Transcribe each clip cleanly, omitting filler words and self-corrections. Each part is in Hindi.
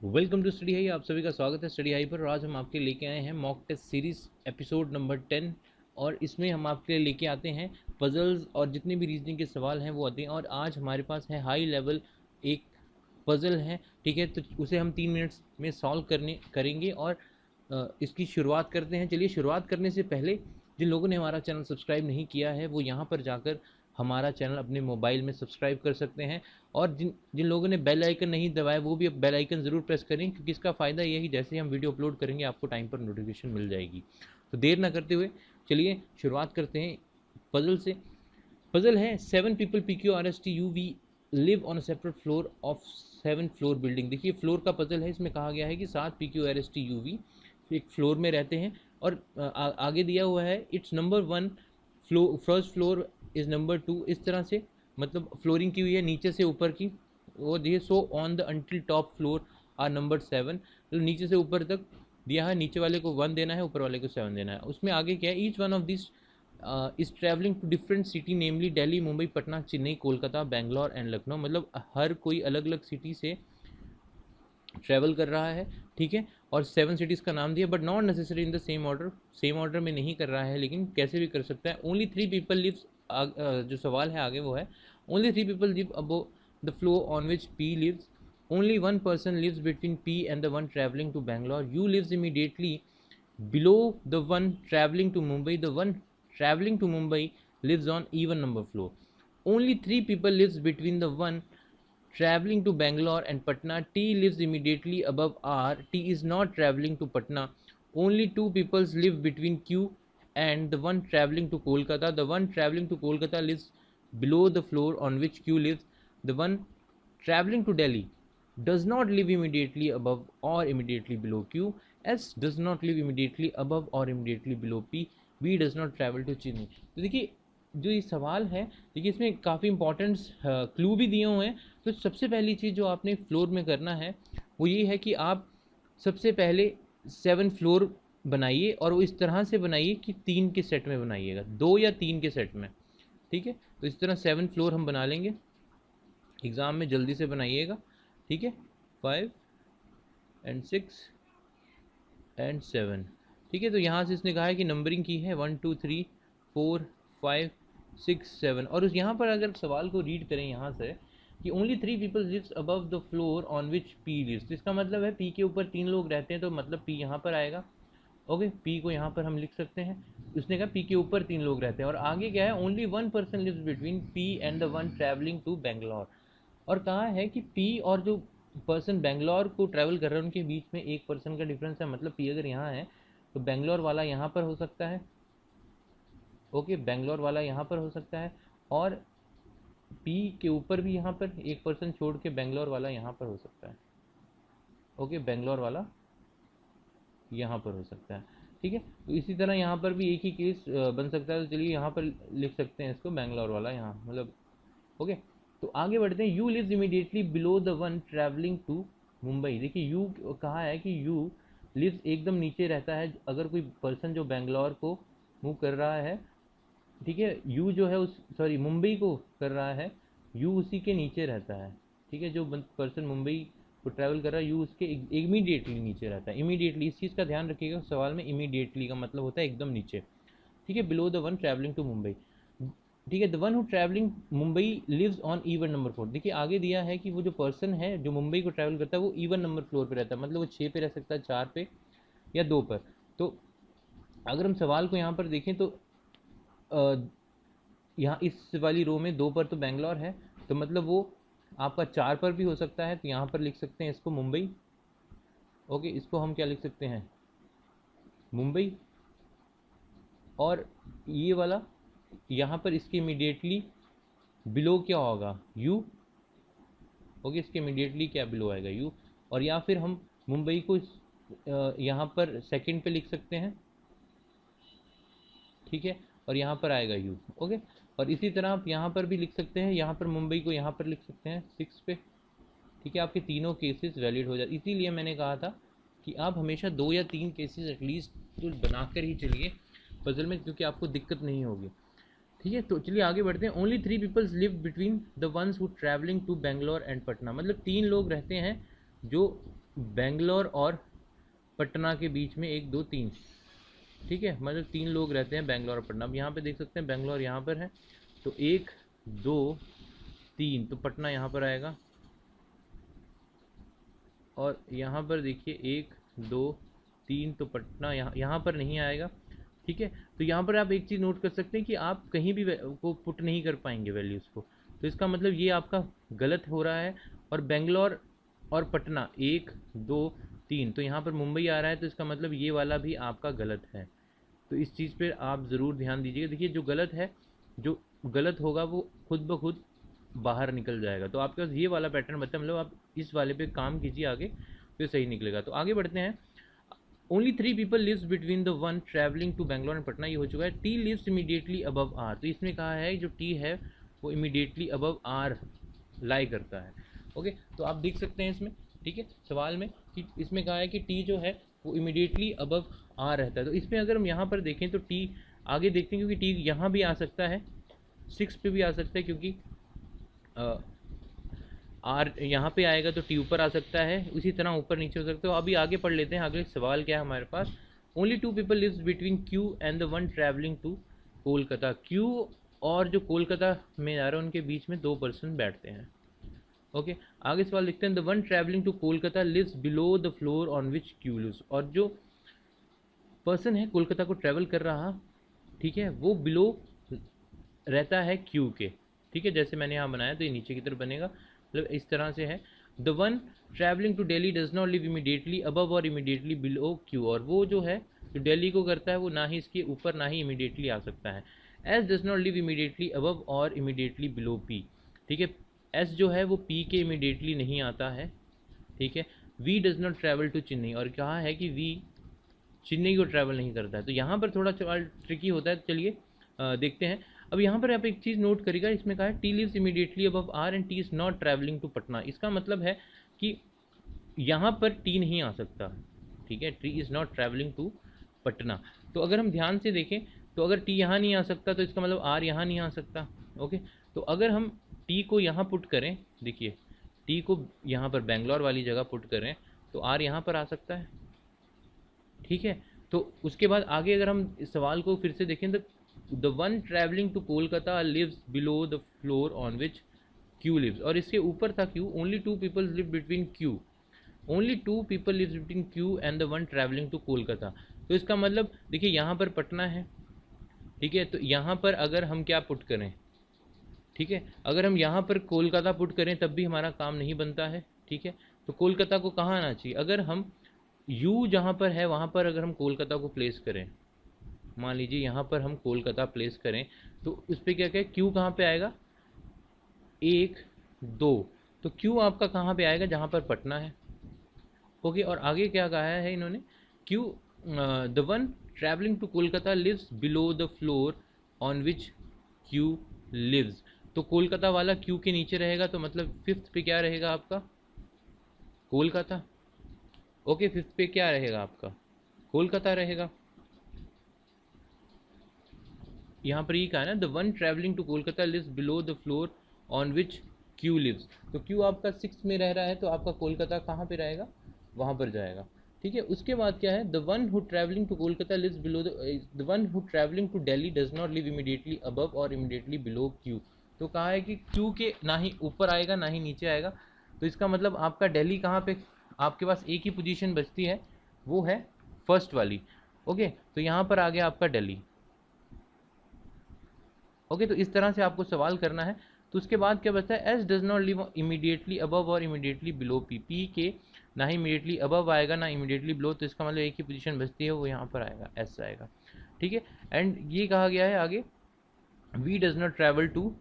Welcome to study high. आप सभी का स्वागत है स्टडी हाई पर। और आज हम आपके लेके आए हैं mock test series episode number 10। और इसमें हम आपके लिए लेके आते हैं पजल्स और जितने भी रीजनिंग के सवाल हैं वो आते हैं। और आज हमारे पास है हाई लेवल एक पजल है, ठीक है। तो उसे हम 3 मिनट्स में सॉल्व करेंगे और इसकी शुरुआत करते हैं। चलिए, शुरुआत करने से पहले जिन लोगों ने हमारा चैनल सब्सक्राइब नहीं किया है वो यहाँ पर जाकर हमारा चैनल अपने मोबाइल में सब्सक्राइब कर सकते हैं। और जिन जिन लोगों ने बेल आइकन नहीं दबाया वो भी अब बेल आइकन ज़रूर प्रेस करें, क्योंकि इसका फ़ायदा ये है कि जैसे ही हम वीडियो अपलोड करेंगे आपको टाइम पर नोटिफिकेशन मिल जाएगी। तो देर ना करते हुए चलिए शुरुआत करते हैं पजल से। पजल है 7 people PQRSTUV live on a separate floor of 7 floor building. देखिए, फ्लोर का पजल है। इसमें कहा गया है कि 7 PQRSTUV एक फ्लोर में रहते हैं। और आगे दिया हुआ है it's number 1 floor, first floor is number 2। इस तरह से मतलब फ्लोरिंग की हुई है नीचे से ऊपर की। वो देखिए, so on the until top floor are number 7। तो नीचे से ऊपर तक दिया है, नीचे वाले को 1 देना है, ऊपर वाले को 7 देना है। उसमें आगे क्या है, each one of this is travelling to different city namely Delhi, Mumbai, Patna, Chennai, Kolkata, Bangalore and Lucknow. मतलब हर कोई अलग अलग सिटी से ट्रैवल कर रहा है, ठीक है। और 7 सिटीज़ का नाम दिया, but not necessary in the same order. Same order में नहीं कर रहा है, लेकिन कैसे भी कर सकता है। ओनली 3 people लिव्स, जो सवाल है आगे वो है only 3 people live above the floor on which P lives. Only 1 person lives between P and the one travelling to Bangalore. U lives immediately below the one traveling to Mumbai. The one traveling to Mumbai lives on even number floor. Only 3 people lives between the one traveling to Bangalore and Patna. T lives immediately above R. T is not traveling to Patna. Only 2 people live between Q and the one traveling to Kolkata. The one traveling to Kolkata lives below the floor on which Q lives. The one traveling to Delhi does not live immediately above or immediately below Q. S does not live immediately above or immediately below P. B does not travel to Chennai. तो देखिए, जो ये सवाल है, देखिए इसमें काफ़ी इंपॉर्टेंट क्लू भी दिए हुए हैं। तो सबसे पहली चीज़ जो आपने फ्लोर में करना है वो ये है कि आप सबसे पहले 7 फ्लोर बनाइए, और वो इस तरह से बनाइए कि 3 के सेट में बनाइएगा, 2 या 3 के सेट में, ठीक है। तो इस तरह 7 फ्लोर हम बना लेंगे, एग्ज़ाम में जल्दी से बनाइएगा, ठीक है। 5 and 6 and 7, ठीक है। तो यहाँ से इसने कहा है कि नंबरिंग की है 1 2 3 4 5 6 7। और उस यहाँ पर अगर सवाल को रीड करें यहाँ से कि only 3 people lives above the floor on which P lives, तो इसका मतलब है पी के ऊपर 3 लोग रहते हैं, तो मतलब पी यहाँ पर आएगा। ओके, पी को यहाँ पर हम लिख सकते हैं। उसने कहा पी के ऊपर 3 लोग रहते हैं, और आगे क्या है, only 1 person lives between P and the one travelling to Bangalore. और कहा है कि पी और जो पर्सन बेंगलोर को ट्रैवल कर रहे हैं उनके बीच में 1 person का डिफरेंस है। मतलब पी अगर यहाँ है तो बेंगलोर वाला यहाँ पर हो सकता है। ओके, बेंगलोर वाला यहाँ पर हो सकता है, और पी के ऊपर भी यहाँ पर 1 person छोड़ के बेंगलोर वाला यहाँ पर हो सकता है। ओके, बेंगलोर वाला यहाँ पर हो सकता है, ठीक है। तो इसी तरह यहाँ पर भी एक ही केस बन सकता है। तो चलिए यहाँ पर लिख सकते हैं इसको, बेंगलोर वाला यहाँ, मतलब ओके। तो आगे बढ़ते हैं। U lives immediately below the one travelling to Mumbai. देखिए, यू कहा है कि यू लिव्स एकदम नीचे रहता है अगर कोई पर्सन जो बेंगलोर को मूव कर रहा है, ठीक है। यू जो है उस, सॉरी, मुंबई को कर रहा है, यू उसी के नीचे रहता है, ठीक है। जो पर्सन मुंबई को ट्रैवल कर रहा है, यू उसके इमीडिएटली नीचे रहता है। इमीडिएटली, इस चीज़ का ध्यान रखिएगा सवाल में, इमीडिएटली का मतलब होता है एकदम नीचे, ठीक है। Below the one travelling to Mumbai, ठीक है। The one who travelling Mumbai lives on even number 4। देखिए आगे दिया है कि वो जो पर्सन है जो मुंबई को ट्रैवल करता है वो ईवन नंबर फ्लोर पे रहता है, मतलब वो 6 पे रह सकता है, 4 पे या 2 पर। तो अगर हम सवाल को यहाँ पर देखें तो यहाँ इस वाली रो में 2 पर तो बेंगलोर है, तो मतलब वो आपका 4 पर भी हो सकता है। तो यहाँ पर लिख सकते हैं इसको मुंबई। ओके, इसको हम क्या लिख सकते हैं, मुंबई। और ये वाला यहाँ पर इसके इमीडिएटली बिलो क्या होगा, यू। ओके, इसके इमीडिएटली क्या बिलो आएगा, यू। और या फिर हम मुंबई को यहाँ पर सेकंड पे लिख सकते हैं, ठीक है। और यहाँ पर आएगा यू। ओके, और इसी तरह आप यहाँ पर भी लिख सकते हैं, यहाँ पर मुंबई को यहाँ पर लिख सकते हैं 6 पे, ठीक है। आपके तीनों केसेस वैलिड हो जाते। इसीलिए मैंने कहा था कि आप हमेशा 2 या 3 केसेस एटलीस्ट तो बनाकर ही चलिए पजल में, क्योंकि आपको दिक्कत नहीं होगी, ठीक है। तो चलिए आगे बढ़ते हैं। Only 3 people live between the ones who travelling to Bangalore and Patna. मतलब 3 लोग रहते हैं जो बेंगलोर और पटना के बीच में 1 2 3, ठीक है, मतलब 3 लोग रहते हैं बेंगलोर और पटना। अब यहाँ पे देख सकते हैं बेंगलोर यहाँ पर है, तो 1 2 3, तो पटना यहाँ पर आएगा। और यहाँ पर देखिए 1 2 3, तो पटना यहाँ पर नहीं आएगा, ठीक है। तो यहाँ पर आप एक चीज़ नोट कर सकते हैं कि आप कहीं भी को पुट नहीं कर पाएंगे वैल्यूज़ को, तो इसका मतलब ये आपका गलत हो रहा है। और बेंगलोर और पटना 1 2 3, तो यहाँ पर मुंबई आ रहा है, तो इसका मतलब ये वाला भी आपका गलत है। तो इस चीज़ पे आप ज़रूर ध्यान दीजिएगा। देखिए जो गलत है, जो गलत होगा वो खुद ब खुद बाहर निकल जाएगा। तो आपके पास ये वाला पैटर्न बता, मतलब आप इस वाले पे काम कीजिए आगे, तो सही निकलेगा। तो आगे बढ़ते हैं। Only 3 people lives between the one travelling to Bangalore and Patna, ये हो चुका है। T lives immediately above R, तो इसमें कहा है जो टी है वो इमीडिएटली अबव आर लाई करता है। ओके, तो आप देख सकते हैं इसमें, ठीक है, सवाल में कि इसमें कहा है कि टी जो है वो इमीडिएटली अबव आर रहता है। तो इसमें अगर हम यहाँ पर देखें तो टी आगे देखते हैं, क्योंकि टी यहाँ भी आ सकता है, 6 पे भी आ सकता है, क्योंकि आर यहाँ पे आएगा तो टी ऊपर आ सकता है, उसी तरह ऊपर नीचे हो सकता है। अभी आगे पढ़ लेते हैं, अगले सवाल क्या है हमारे पास। Only 2 people lives between Q and the one travelling to Kolkata, Q और जो कोलकाता में जा रहे हैं उनके बीच में 2 पर्सन बैठते हैं। ओके, आगे सवाल लिखते हैं। The one travelling to Kolkata lives below the floor on which Q lives, और जो पर्सन है कोलकाता को ट्रैवल कर रहा, ठीक है, वो बिलो रहता है क्यू के, ठीक है, जैसे मैंने यहाँ बनाया तो ये नीचे की तरफ बनेगा, मतलब इस तरह से है। The one travelling to Delhi does not live immediately above और इमीडिएटली बिलो क्यू, और वो जो है जो दिल्ली को करता है वो ना ही इसके ऊपर ना ही इमीडिएटली आ सकता है। S does not live immediately above और इमीडिएटली बिलो पी, ठीक है, एस जो है वो पी के इमीडिएटली नहीं आता है, ठीक है। V does not travel to Chennai, और कहा है कि वी चेन्नई को ट्रैवल नहीं करता है। तो यहाँ पर थोड़ा सवाल ट्रिकी होता है, चलिए देखते हैं। अब यहाँ पर आप एक चीज़ नोट करिएगा, इसमें कहा है T lives immediately above R and T is not travelling to Patna, इसका मतलब है कि यहाँ पर टी नहीं आ सकता, ठीक है, T is not travelling to Patna. तो अगर हम ध्यान से देखें तो अगर टी यहाँ नहीं आ सकता तो इसका मतलब आर यहाँ नहीं आ सकता। ओके, तो अगर हम टी को यहाँ पुट करें, देखिए टी को यहाँ पर बेंगलोर वाली जगह पुट करें तो आर यहाँ पर आ सकता है, ठीक है। तो उसके बाद आगे अगर हम इस सवाल को फिर से देखें तो the one travelling to Kolkata lives below the floor on which Q lives, और इसके ऊपर था Q. Only 2 people live between Q, only 2 people live between Q and the one travelling to Kolkata. तो इसका मतलब देखिए यहाँ पर पटना है, ठीक है, तो यहाँ पर अगर हम क्या पुट करें, ठीक है, अगर हम यहाँ पर कोलकाता पुट करें तब भी हमारा काम नहीं बनता है, ठीक है। तो कोलकाता को कहाँ आना चाहिए, अगर हम यू जहाँ पर है वहाँ पर अगर हम कोलकाता को प्लेस करें, मान लीजिए यहाँ पर हम कोलकाता प्लेस करें, तो उस पर क्या क्या क्यू कहाँ पे आएगा, 1 2, तो क्यू आपका कहाँ पे आएगा, जहाँ पर पटना है। ओके, और आगे क्या कहा है इन्होंने, Q the one travelling to Kolkata lives below the floor on which Q lives, तो कोलकाता वाला क्यू के नीचे रहेगा, तो मतलब 5th पे क्या रहेगा आपका, कोलकाता। ओके, 5th पे क्या रहेगा आपका, कोलकाता रहेगा। यहाँ पर ये कहा है ना, the one travelling to Kolkata lives below the floor on which Q lives, तो क्यू आपका 6 में रह रहा है, तो आपका कोलकाता कहाँ पे रहेगा, वहाँ पर जाएगा, ठीक है। उसके बाद क्या है, the one who travelling to Kolkata lives below the one who travelling to Delhi does not live immediately above और इमीडिएटली बिलो क्यू, तो कहा है कि क्यू के ना ही ऊपर आएगा ना ही नीचे आएगा। तो इसका मतलब आपका दिल्ली कहाँ पे, आपके पास एक ही पोजीशन बचती है, वो है फर्स्ट वाली। ओके, तो यहाँ पर आ गया आपका दिल्ली। ओके, तो इस तरह से आपको सवाल करना है। तो उसके बाद क्या बचता है, S does not live immediately above और इमीडिएटली बिलो पी, पी के ना ही इमीडिएटली अबव आएगा ना इमीडिएटली बिलो, तो इसका मतलब एक ही पोजीशन बचती है, वो यहाँ पर आएगा, एस आएगा, ठीक है। एंड ये कहा गया है आगे, V does not travel to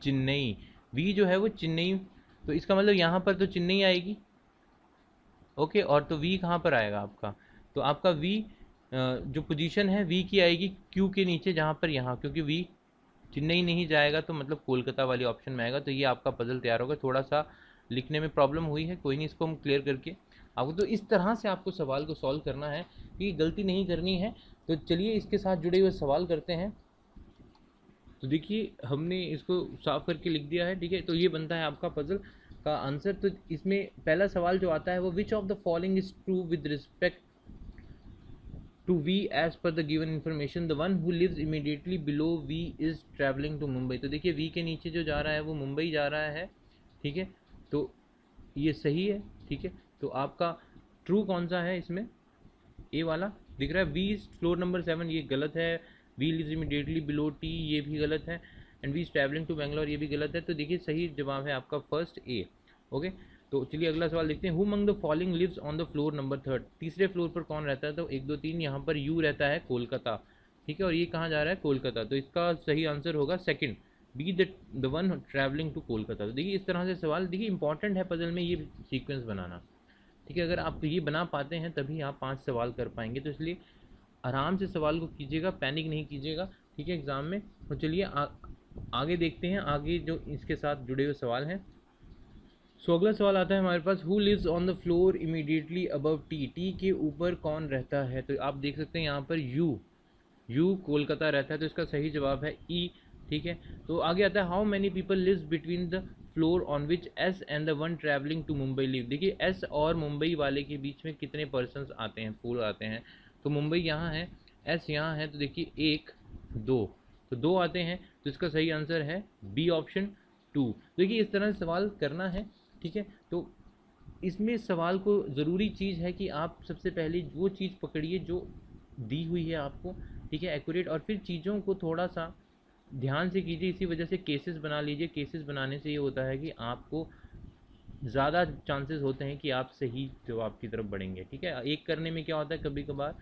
Chennai, V जो है वो चेन्नई, तो इसका मतलब यहाँ पर तो चेन्नई आएगी। ओके, और तो वी कहाँ पर आएगा आपका, तो आपका वी जो पोजीशन है वी की आएगी क्यू के नीचे, जहाँ पर यहाँ, क्योंकि वी चेन्नई नहीं जाएगा तो मतलब कोलकाता वाली ऑप्शन में आएगा। तो ये आपका पजल तैयार होगा, थोड़ा सा लिखने में प्रॉब्लम हुई है, कोई नहीं, इसको हम क्लियर करके आपको, तो इस तरह से आपको सवाल को सॉल्व करना है, कि गलती नहीं करनी है। तो चलिए इसके साथ जुड़े हुए सवाल करते हैं। तो देखिए हमने इसको साफ करके लिख दिया है, ठीक है, तो ये बनता है आपका पजल। का आंसर। तो इसमें पहला सवाल जो आता है वो which of the following is true with respect to V as per the given information, the one who lives immediately below V is traveling to Mumbai। तो देखिए V के नीचे जो जा रहा है वो मुंबई जा रहा है, ठीक है, तो ये सही है, ठीक है। तो आपका ट्रू कौन सा है इसमें, ए वाला दिख रहा है, वी इज फ्लोर नंबर 7, ये गलत है। V lives immediately below T, ये भी गलत है। And V is travelling to Bangalore, ये भी गलत है। तो देखिए सही जवाब है आपका फर्स्ट ए। ओके, तो चलिए अगला सवाल देखते हैं। Who among the following lives on the floor number 3, तीसरे फ्लोर पर कौन रहता है। तो 1 2 3 यहाँ पर यू रहता है, कोलकाता, ठीक है, और ये कहाँ जा रहा है, कोलकाता। तो इसका सही आंसर होगा second, B the one travelling to Kolkata. तो देखिए इस तरह से सवाल, देखिए इंपॉर्टेंट है पजल में ये सीक्वेंस बनाना, ठीक है। अगर आप ये बना पाते हैं तभी आप 5 सवाल कर पाएंगे। तो इसलिए आराम से सवाल को कीजिएगा, पैनिक नहीं कीजिएगा, ठीक है, एग्ज़ाम में। तो चलिए आगे देखते हैं, आगे जो इसके साथ जुड़े हुए सवाल हैं। सो अगला सवाल आता है हमारे पास, who lives on the floor immediately above T, T के ऊपर कौन रहता है। तो आप देख सकते हैं यहाँ पर यू कोलकाता रहता है, तो इसका सही जवाब है ई, ठीक है। तो आगे आता है, how many people lives between the floor on which S and the one travelling to Mumbai live. देखिए एस और मुंबई वाले के बीच में कितने पर्सनस आते हैं, फ्लोर आते हैं। तो मुंबई यहाँ है, एस यहाँ है, तो देखिए 1 2, तो 2 आते हैं। तो इसका सही आंसर है बी ऑप्शन 2। देखिए इस तरह से सवाल करना है, ठीक है। तो इसमें सवाल को ज़रूरी चीज़ है कि आप सबसे पहले वो चीज़ पकड़िए जो दी हुई है आपको, ठीक है, एक्यूरेट, और फिर चीज़ों को थोड़ा सा ध्यान से कीजिए। इसी वजह से केसेस बना लीजिए। केसेस बनाने से ये होता है कि आपको ज़्यादा चांसेस होते हैं कि आप सही जवाब की तरफ बढ़ेंगे, ठीक है। एक करने में क्या होता है, कभी कभार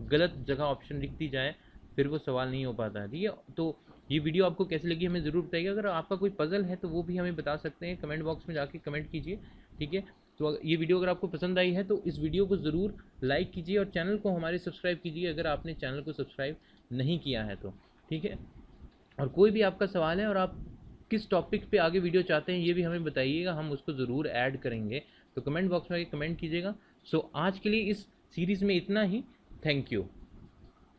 गलत जगह ऑप्शन दिखती जाए, फिर वो सवाल नहीं हो पाता है, ठीक है। तो ये वीडियो आपको कैसी लगी हमें ज़रूर बताइए। अगर आपका कोई पजल है तो वो भी हमें बता सकते हैं, कमेंट बॉक्स में जाके कमेंट कीजिए, ठीक है। तो ये वीडियो अगर आपको पसंद आई है तो इस वीडियो को ज़रूर लाइक कीजिए और चैनल को हमारे सब्सक्राइब कीजिए अगर आपने चैनल को सब्सक्राइब नहीं किया है तो, ठीक है। और कोई भी आपका सवाल है और आप किस टॉपिक पे आगे वीडियो चाहते हैं ये भी हमें बताइएगा, हम उसको ज़रूर ऐड करेंगे। तो कमेंट बॉक्स में आके कमेंट कीजिएगा। सो आज के लिए इस सीरीज़ में इतना ही। Thank you.